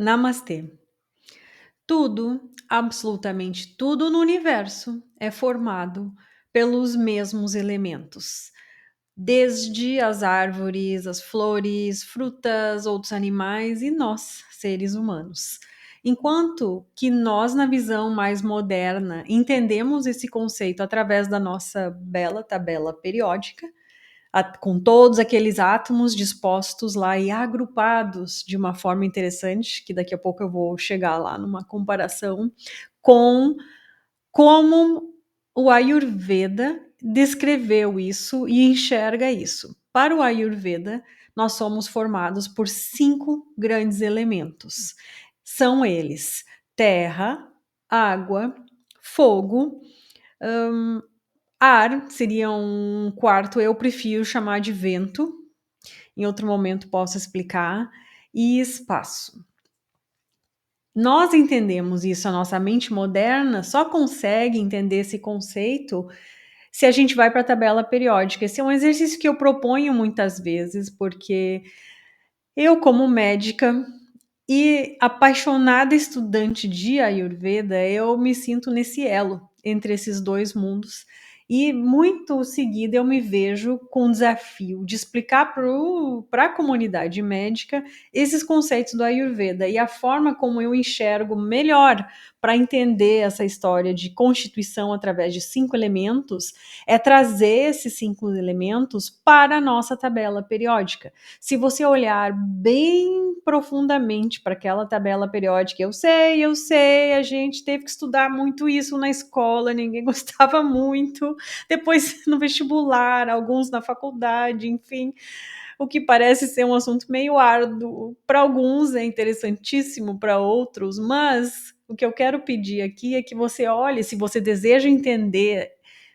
Namastê. Tudo, absolutamente tudo no universo é formado pelos mesmos elementos. Desde as árvores, as flores, frutas, outros animais e nós, seres humanos. Enquanto que nós, na visão mais moderna, entendemos esse conceito através da nossa bela tabela periódica, com todos aqueles átomos dispostos lá e agrupados de uma forma interessante, que daqui a pouco eu vou chegar lá numa comparação com como o Ayurveda descreveu isso e enxerga isso. Para o Ayurveda, nós somos formados por 5 grandes elementos. São eles: terra, água, fogo, ar seria um quarto, eu prefiro chamar de vento, em outro momento posso explicar, e espaço. Nós entendemos isso, a nossa mente moderna só consegue entender esse conceito se a gente vai para a tabela periódica. Esse é um exercício que eu proponho muitas vezes, porque eu, como médica e apaixonada estudante de Ayurveda, eu me sinto nesse elo entre esses dois mundos. E muito seguida eu me vejo com o desafio de explicar para a comunidade médica esses conceitos do Ayurveda e a forma como eu enxergo melhor para entender essa história de constituição através de 5 elementos, é trazer esses 5 elementos para a nossa tabela periódica. Se você olhar bem profundamente para aquela tabela periódica, eu sei, a gente teve que estudar muito isso na escola, ninguém gostava muito, depois no vestibular, alguns na faculdade, enfim, o que parece ser um assunto meio árduo, para alguns é interessantíssimo, para outros, mas o que eu quero pedir aqui é que você olhe, se você deseja entender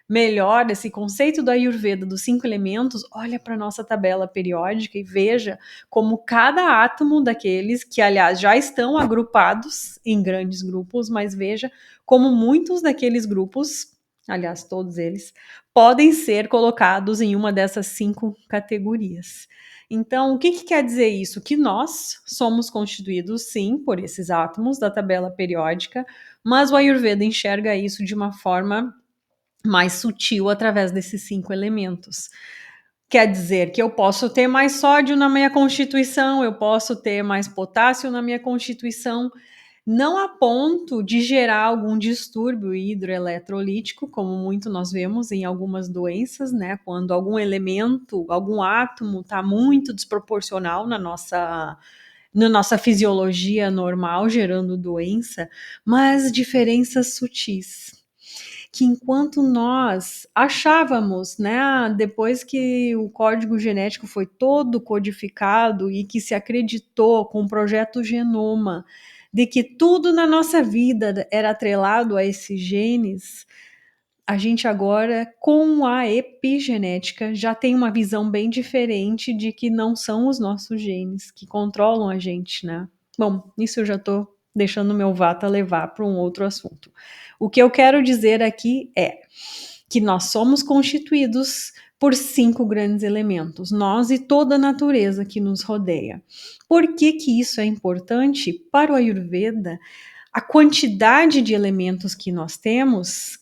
melhor esse conceito do Ayurveda dos 5 elementos, olha para a nossa tabela periódica e veja como cada átomo daqueles, que aliás já estão agrupados em grandes grupos, mas veja como muitos daqueles grupos, aliás todos eles, podem ser colocados em uma dessas 5 categorias. Então, o que quer dizer isso? Que nós somos constituídos, sim, por esses átomos da tabela periódica, mas o Ayurveda enxerga isso de uma forma mais sutil através desses 5 elementos. Quer dizer que eu posso ter mais sódio na minha constituição, eu posso ter mais potássio na minha constituição, não a ponto de gerar algum distúrbio hidroeletrolítico, como muito nós vemos em algumas doenças, né? Quando algum elemento, algum átomo está muito desproporcional na nossa fisiologia normal, gerando doença, mas diferenças sutis que enquanto nós achávamos, né, depois que o código genético foi todo codificado e que se acreditou com o projeto Genoma, de que tudo na nossa vida era atrelado a esses genes, a gente agora, com a epigenética, já tem uma visão bem diferente de que não são os nossos genes que controlam a gente, né? Bom, isso eu já estou deixando meu vata levar para um outro assunto. O que eu quero dizer aqui é que nós somos constituídos por 5 grandes elementos, nós e toda a natureza que nos rodeia. Por que isso é importante? Para o Ayurveda, a quantidade de elementos que nós temos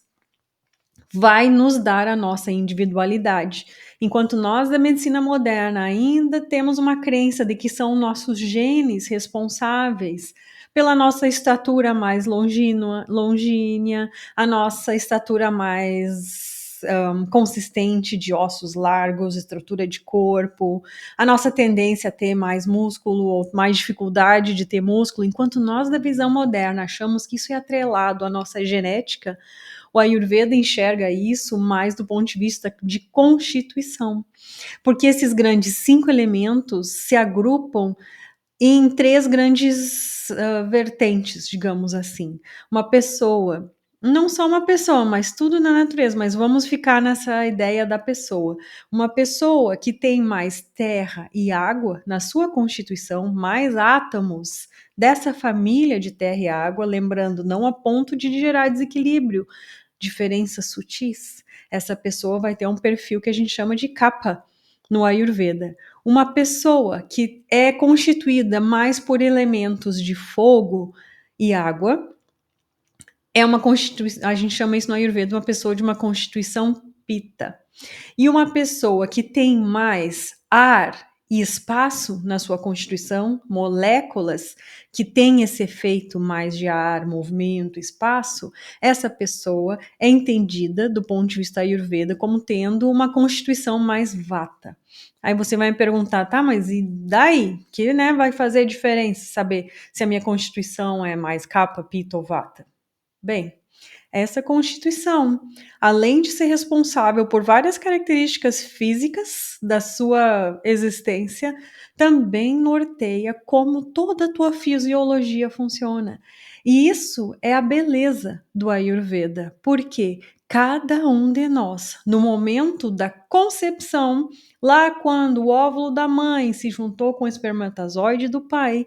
vai nos dar a nossa individualidade. Enquanto nós da medicina moderna ainda temos uma crença de que são nossos genes responsáveis pela nossa estatura mais longínea, a nossa estatura mais consistente de ossos largos, estrutura de corpo, a nossa tendência a ter mais músculo ou mais dificuldade de ter músculo, enquanto nós da visão moderna achamos que isso é atrelado à nossa genética, o Ayurveda enxerga isso mais do ponto de vista de constituição, porque esses grandes 5 elementos se agrupam em 3 grandes vertentes, digamos assim. Uma pessoa, não só uma pessoa, mas tudo na natureza, mas vamos ficar nessa ideia da pessoa. Uma pessoa que tem mais terra e água na sua constituição, mais átomos dessa família de terra e água, lembrando, não a ponto de gerar desequilíbrio, diferenças sutis, essa pessoa vai ter um perfil que a gente chama de kapha no Ayurveda. Uma pessoa que é constituída mais por elementos de fogo e água é uma constituição, a gente chama isso no Ayurveda, uma pessoa de uma constituição Pitta. E uma pessoa que tem mais ar e espaço na sua constituição, moléculas que têm esse efeito mais de ar, movimento, espaço, essa pessoa é entendida do ponto de vista Ayurveda como tendo uma constituição mais vata. Aí você vai me perguntar, tá, mas e daí? Que, né, vai fazer diferença saber se a minha constituição é mais Kapha, Pitta ou Vata? Bem, essa constituição, além de ser responsável por várias características físicas da sua existência, também norteia como toda a tua fisiologia funciona. E isso é a beleza do Ayurveda, porque cada um de nós, no momento da concepção, lá quando o óvulo da mãe se juntou com o espermatozoide do pai,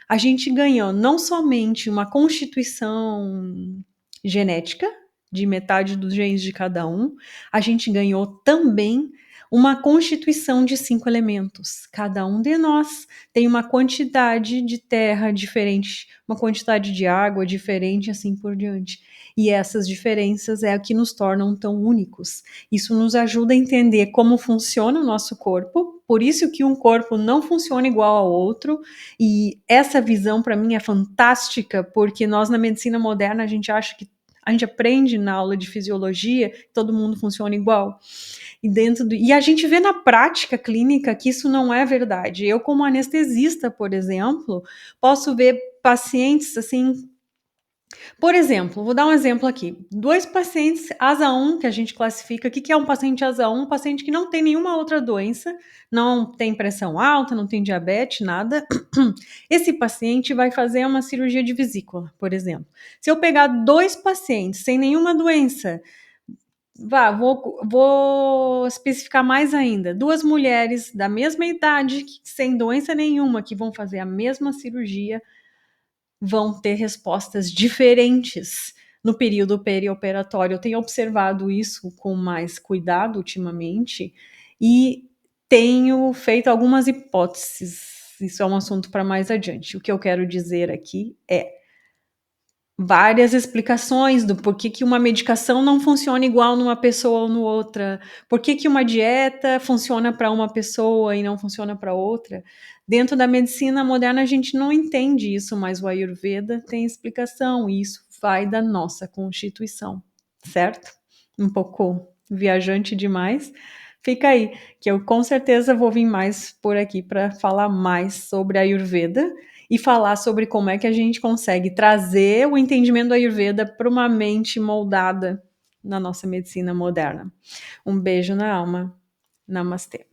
a gente ganhou não somente uma constituição genética, de metade dos genes de cada um, a gente ganhou também uma constituição de 5 elementos. Cada um de nós tem uma quantidade de terra diferente, uma quantidade de água diferente, assim por diante. E essas diferenças é o que nos tornam tão únicos. Isso nos ajuda a entender como funciona o nosso corpo, por isso que um corpo não funciona igual ao outro, e essa visão para mim é fantástica, porque nós na medicina moderna a gente acha que a gente aprende na aula de fisiologia, todo mundo funciona igual. E a gente vê na prática clínica que isso não é verdade. Eu, como anestesista, por exemplo, posso ver pacientes assim. Por exemplo, vou dar um exemplo aqui. 2 pacientes asa 1, que a gente classifica, o que é um paciente asa 1? Um paciente que não tem nenhuma outra doença, não tem pressão alta, não tem diabetes, nada. Esse paciente vai fazer uma cirurgia de vesícula, por exemplo. Se eu pegar 2 pacientes sem nenhuma doença, vou especificar mais ainda. 2 mulheres da mesma idade, sem doença nenhuma, que vão fazer a mesma cirurgia, vão ter respostas diferentes no período perioperatório. Eu tenho observado isso com mais cuidado ultimamente e tenho feito algumas hipóteses. Isso é um assunto para mais adiante. O que eu quero dizer aqui é várias explicações do porquê que uma medicação não funciona igual numa pessoa ou no outra, por que uma dieta funciona para uma pessoa e não funciona para outra. Dentro da medicina moderna a gente não entende isso, mas o Ayurveda tem explicação e isso vai da nossa constituição, certo? Um pouco viajante demais. Fica aí, que eu com certeza vou vir mais por aqui para falar mais sobre a Ayurveda e falar sobre como é que a gente consegue trazer o entendimento do Ayurveda para uma mente moldada na nossa medicina moderna. Um beijo na alma. Namastê.